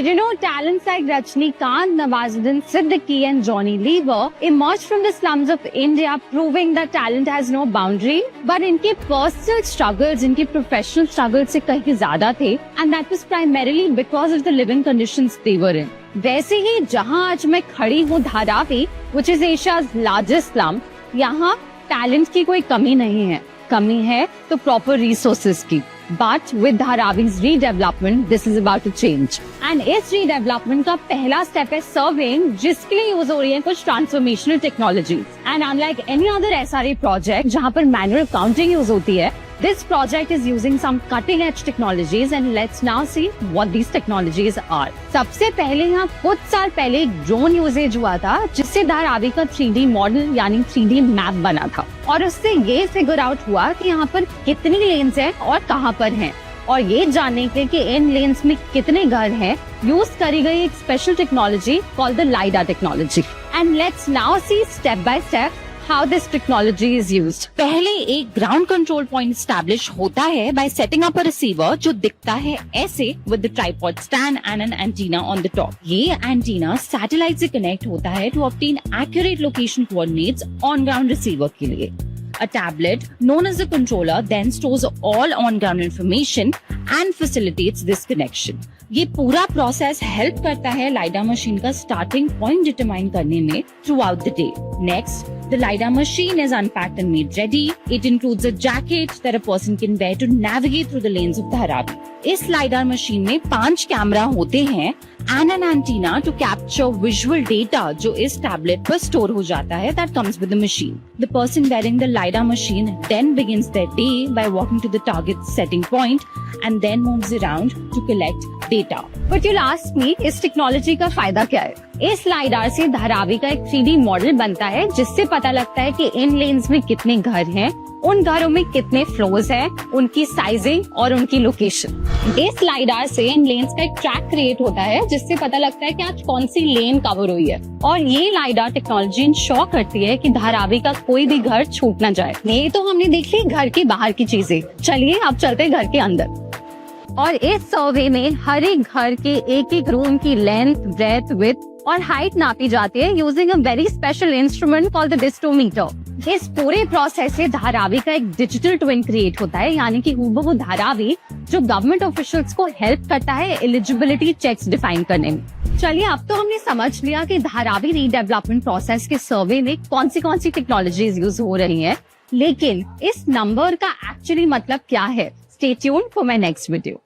Did you know talents like Rajnikant, Nawazuddin Siddiqui and Johnny Lever emerged from the slums of India, proving that talent has no boundary? But इनके personal struggles, इनके professional struggles से कहीं ज्यादा थे, and that was primarily because of the living conditions they were in. वैसे ही जहां आज मैं खड़ी हूँ Dharavi, which is Asia's largest slum, यहाँ टैलेंट की कोई कमी नहीं है. कमी है तो प्रॉपर रिसोर्सेज की. But with Dharavi's redevelopment, this is about to change. And इस redevelopment का पहला step है surveying, जिसके लिए यूज हो रही है कुछ transformational technologies. And unlike any other SRA project जहाँ पर manual counting यूज होती है, this project is using some cutting edge technologies and let's now see what these technologies are. सबसे पहले यहाँ कुछ साल पहले एक ड्रोन यूजेज हुआ था जिससे धारावी का 3D मॉडल यानी 3D मैप बना था और उससे ये फिगर आउट हुआ कि यहाँ पर कितनी लेन्स हैं और कहाँ पर हैं. और ये जानने के लिए कि इन लेन्स में कितने घर हैं यूज करी गई एक special technology called the lidar technology. And let's now see step by step how this technology is used. पहले एक ग्राउंड कंट्रोल पॉइंट एस्टैब्लिश होता है by setting up a receiver जो दिखता है ऐसे with the tripod stand and an antenna on the top. ये antenna satellite से कनेक्ट होता है to obtain accurate location coordinates on ground receiver के लिए. A tablet known as a controller then stores all on ground information and facilitates this connection. ये पूरा process help करता है लाइडा मशीन का स्टार्टिंग पॉइंट डिटरमाइन करने में through out the day. Next, the LiDAR machine is unpacked and made ready. It includes a jacket that a person can wear to navigate through the lanes of Dharavi. इस LiDAR machine में 5 camera होते हैं and an antenna to capture visual data जो इस tablet पर store हो जाता है that comes with the machine. The person wearing the LiDAR machine then begins their day by walking to the target setting point and then moves around to collect data. But you'll ask me, इस technology का फायदा क्या है? इस lidar से धारावी का एक 3D model बनता है जिससे पता लगता है कि इन लेन्स में कितने घर हैं, उन घरों में कितने फ्लोर्स हैं, उनकी साइजिंग और उनकी लोकेशन. इस लाइडार से इन लेन्स का एक ट्रैक क्रिएट होता है जिससे पता लगता है कि आज कौन सी लेन कवर हुई है. और ये लाइडार टेक्नोलॉजी इंश्योर करती है कि धारावी का कोई भी घर छूट ना जाए. ये तो हमने देख ली घर के बाहर की चीजें. चलिए अब चलते हैं घर के अंदर. और इस सर्वे में हर एक घर के एक रूम की लेंथ, ब्रेथ, विड्थ और हाइट नापी जाती है using a very special instrument called the distometer. इस पूरे प्रोसेस से धारावी का एक डिजिटल ट्विन क्रिएट होता है, यानी कि हूबहू धारावी, जो गवर्नमेंट ऑफिशियल्स को हेल्प करता है एलिजिबिलिटी चेक्स डिफाइन करने में. चलिए अब तो हमने समझ लिया कि धारावी रीडेवलपमेंट प्रोसेस के सर्वे में कौन सी टेक्नोलॉजीज यूज हो रही हैं, लेकिन इस नंबर का एक्चुअली मतलब क्या है? Stay tuned for my next video.